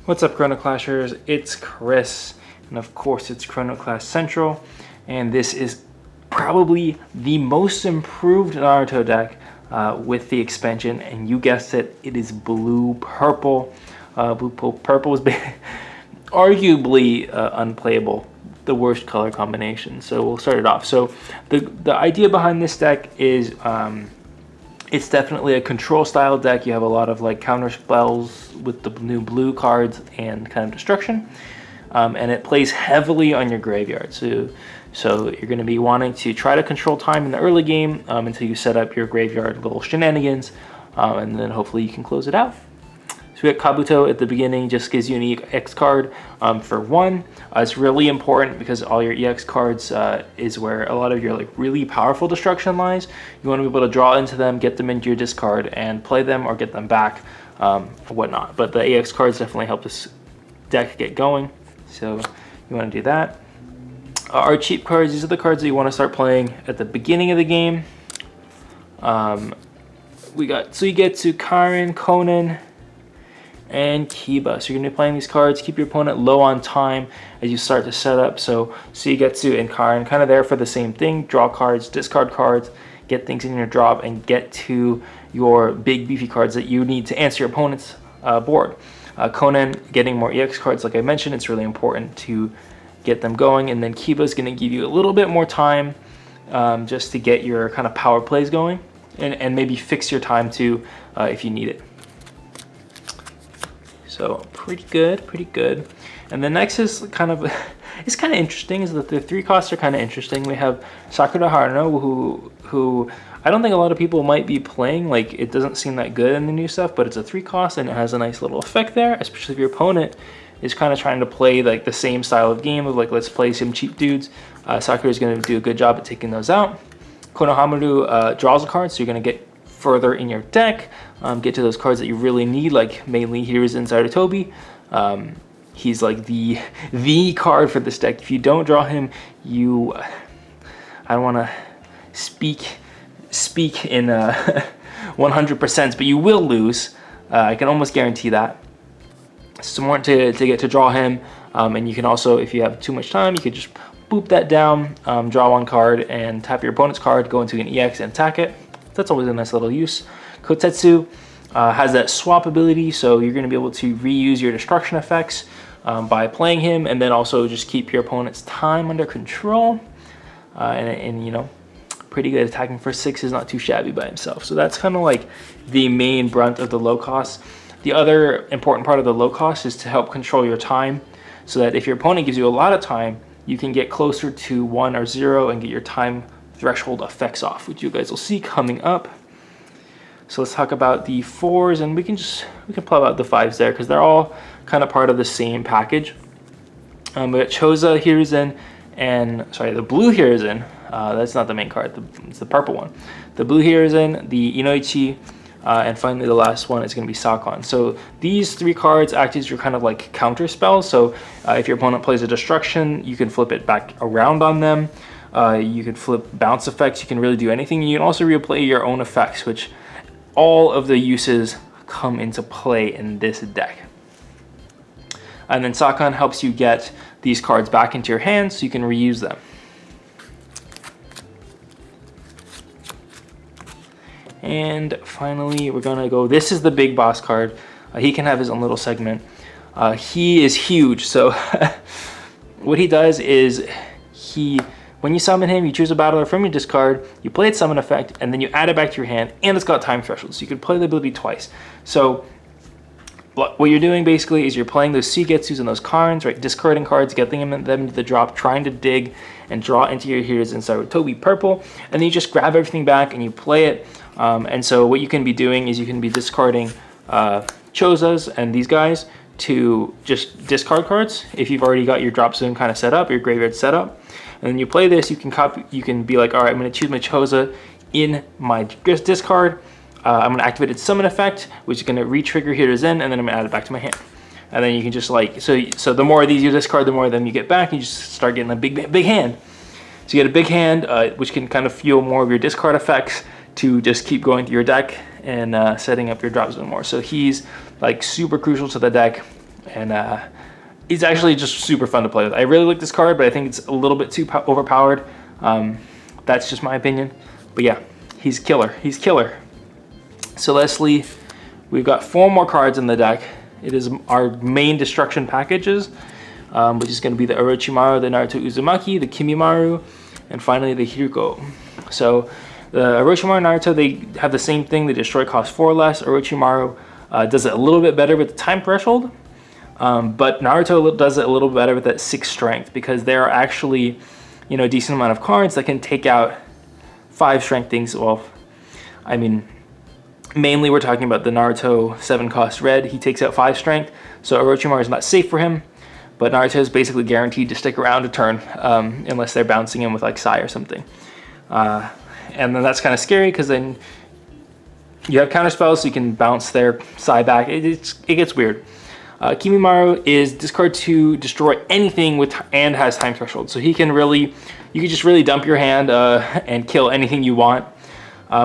What's up, Chrono Clashers? It's Chris, and of course it's Chrono Clash Central, and this is probably the most improved Naruto deck with the expansion, and you guessed it, it is blue-purple. Blue-purple is arguably unplayable, the worst color combination, so we'll start it off. So the idea behind this deck is it's definitely a control style deck. You have a lot of like counter spells with the new blue cards and kind of destruction, and it plays heavily on your graveyard. So you're going to be wanting to try to control time in the early game until you set up your graveyard little shenanigans, and then hopefully you can close it out. So we got Kabuto at the beginning, just gives you an EX card for 1. It's really important because all your EX cards is where a lot of your like really powerful destruction lies. You want to be able to draw into them, get them into your discard, and play them or get them back, or whatnot. But the EX cards definitely help this deck get going, so you want to do that. Our cheap cards, these are the cards that you want to start playing at the beginning of the game. We got Tsuigetsu, Karen, Conan, and Kiba. So you're going to be playing these cards, keep your opponent low on time as you start to set up. So Tsuigetsu and Karen kind of there for the same thing. Draw cards, discard cards, get things in your drop, and get to your big beefy cards that you need to answer your opponent's board. Conan getting more EX cards, like I mentioned, it's really important to get them going. And then Kiba is going to give you a little bit more time just to get your kind of power plays going, and maybe fix your time too if you need it. So pretty good. And the next is kind of interesting, is that the 3 costs are kind of interesting. We have Sakura Haruno, who I don't think a lot of people might be playing. Like, it doesn't seem that good in the new stuff, but it's a 3 cost and it has a nice little effect there, especially if your opponent is kind of trying to play like the same style of game of like, let's play some cheap dudes. Sakura is going to do a good job at taking those out. Konohamaru draws a card, so you're going to get further in your deck, get to those cards that you really need, like mainly here's inside of Toby. He's like the card for this deck. If you don't draw him, I don't want to speak in 100%, but you will lose. I can almost guarantee that. It's important to get to draw him, and you can also, if you have too much time, you could just boop that down, draw 1 card, and tap your opponent's card, go into an EX and attack it. That's always a nice little use. Kotetsu has that swap ability, so you're going to be able to reuse your destruction effects by playing him, and then also just keep your opponent's time under control. And you know, pretty good. Attacking for 6 is not too shabby by himself. So that's kind of like the main brunt of the low cost. The other important part of the low cost is to help control your time, so that if your opponent gives you a lot of time, you can get closer to 1 or 0 and get your time threshold effects off, which you guys will see coming up. So let's talk about the 4s, and we can plug out the 5s there because they're all kind of part of the same package. We got Choza, Hiruzen, and sorry, the blue Hiruzen. That's not the main card. It's the purple one. The blue Hiruzen, the Inoichi, and finally the last one is going to be Sakon. So these 3 cards act as your kind of like counter spells. So if your opponent plays a destruction, you can flip it back around on them. You can flip bounce effects. You can really do anything. You can also replay your own effects, which all of the uses come into play in this deck. And then Sakon helps you get these cards back into your hands so you can reuse them. And finally, we're gonna go, this is the big boss card. He can have his own little segment. He is huge. So what he does is when you summon him, you choose a battler from your discard, you play its summon effect, and then you add it back to your hand, and it's got time threshold, so you can play the ability twice. So what you're doing basically is you're playing those Suigetsus and those Karns, right? Discarding cards, getting them into the drop, trying to dig and draw into your heroes inside with Toby purple, and then you just grab everything back and you play it. And so what you can be doing is you can be discarding Chozas and these guys to just discard cards if you've already got your drop zone kind of set up, your graveyard set up. And then you play this, you can be like, all right, I'm going to choose my Choza in my discard. I'm going to activate its summon effect, which is going to re-trigger Hiruzen, and then I'm going to add it back to my hand. And then you can just like, so the more of these you discard, the more of them you get back, and you just start getting a big hand. So you get a big hand, which can kind of fuel more of your discard effects to just keep going through your deck and setting up your drop zone more. So he's like super crucial to the deck. and he's actually just super fun to play with. I really like this card, but I think it's a little bit too overpowered. That's just my opinion. But yeah, he's killer. He's killer. So Leslie, we've got 4 more cards in the deck. It is our main destruction packages, which is going to be the Orochimaru, the Naruto Uzumaki, the Kimimaro, and finally the Hiruko. So the Orochimaru and Naruto, they have the same thing. They destroy cost 4 or less. Orochimaru does it a little bit better with the time threshold, but Naruto does it a little better with that 6 strength, because there are actually, you know, a decent amount of cards that can take out 5 strength things. Well, I mean, mainly we're talking about the Naruto 7 cost red. He takes out 5 strength, so Orochimaru is not safe for him, but Naruto is basically guaranteed to stick around a turn, unless they're bouncing him with like Sai or something. And then that's kind of scary, because then you have counter spells, so you can bounce their Sai back. It gets weird. Kimimaro is discard to destroy anything and has time threshold, so he can really, you can just really dump your hand and kill anything you want,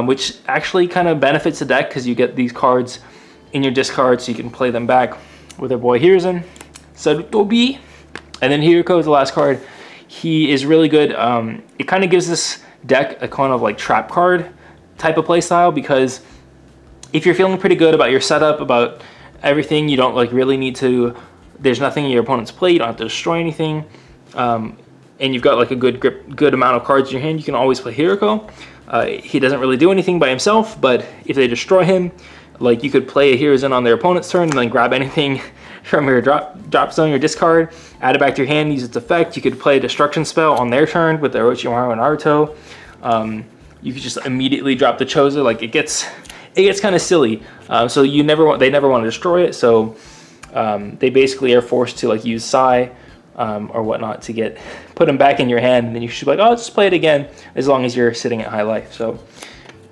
which actually kind of benefits the deck, because you get these cards in your discard, so you can play them back with our boy Hiruzen, Sarutobi, and then Hiruko is the last card. He is really good. It kind of gives this deck a kind of like trap card type of play style, because if you're feeling pretty good about your setup, about everything, you don't like really need to, there's nothing in your opponent's play, you don't have to destroy anything, and you've got like a good amount of cards in your hand, you can always play Hiruko. He doesn't really do anything by himself, but if they destroy him, like you could play a Hiruzen on their opponent's turn and then grab anything from your drop zone, your discard, add it back to your hand, use its effect. You could play a destruction spell on their turn with the Orochimaru and Naruto. You could just immediately drop the Chozo. Like it gets kind of silly. So they never want to destroy it. So they basically are forced to like use Sai or whatnot to put them back in your hand, and then you should be like, oh, just play it again, as long as you're sitting at high life. So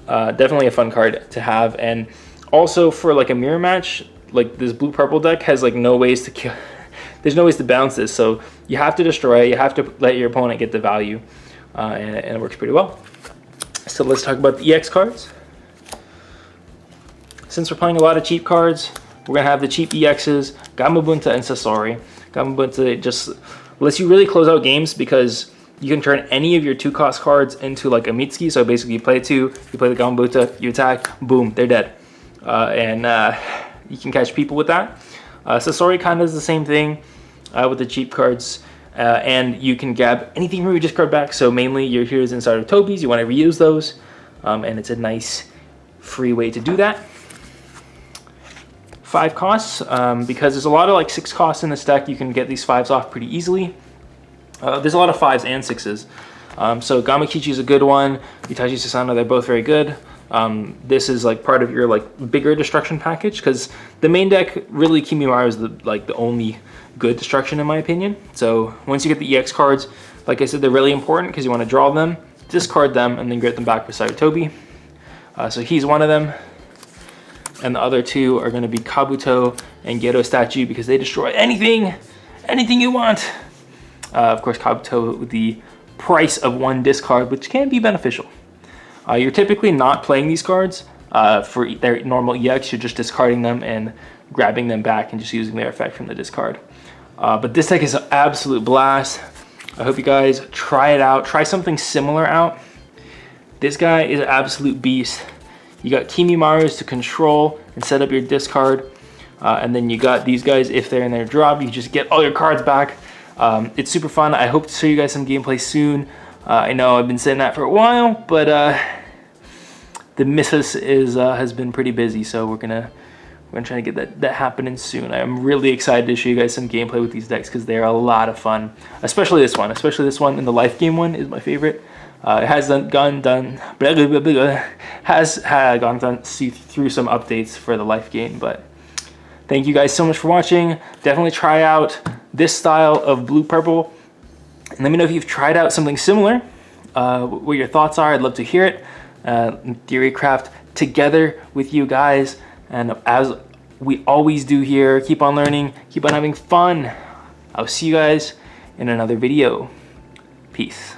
definitely a fun card to have. And also for like a mirror match, like this blue-purple deck has like no ways to kill. There's no ways to bounce this, so you have to destroy it. You have to let your opponent get the value, and it works pretty well. So let's talk about the EX cards. Since we're playing a lot of cheap cards, we're gonna have the cheap EXs, Gamabunta and Sasori. Gamabunta just lets you really close out games, because you can turn any of your 2-cost cards into like a Mitsuki. So basically you play 2, you play the Gamabunta, you attack, boom, they're dead. You can catch people with that. Sasori kind of is the same thing with the cheap cards. And you can grab anything from your discard back. So mainly your Heroes and Sarutobis, you want to reuse those. And it's a nice free way to do that. 5 costs, because there's a lot of like 6 costs in this deck. You can get these 5s off pretty easily. There's a lot of 5s and 6s. So Gamakichi is a good one. Itachi Sasano, they're both very good. This is like part of your like bigger destruction package, because the main deck really, Kimimaro is the only good destruction in my opinion. So once you get the EX cards, like I said, they're really important, because you want to draw them, discard them, and then get them back with Sarutobi. So he's one of them, and the other 2 are going to be Kabuto and Geto Statue, because they destroy anything you want. Of course, Kabuto with the price of 1 discard, which can be beneficial. You're typically not playing these cards for their normal EX. You're just discarding them and grabbing them back and just using their effect from the discard. But this deck is an absolute blast. I hope you guys try it out. Try something similar out. This guy is an absolute beast. You got Kimimarus to control and set up your discard. And then you got these guys, if they're in their drop, you just get all your cards back. It's super fun. I hope to show you guys some gameplay soon. I know I've been saying that for a while, but the missus has been pretty busy, so we're gonna try to get that happening soon. I'm really excited to show you guys some gameplay with these decks, because they're a lot of fun. Especially this one, and the life game one is my favorite. It has gone through some updates for the life game, but thank you guys so much for watching. Definitely try out this style of blue-purple. And let me know if you've tried out something similar, what your thoughts are. I'd love to hear it. Theorycraft together with you guys. And as we always do here, keep on learning, keep on having fun. I'll see you guys in another video. Peace.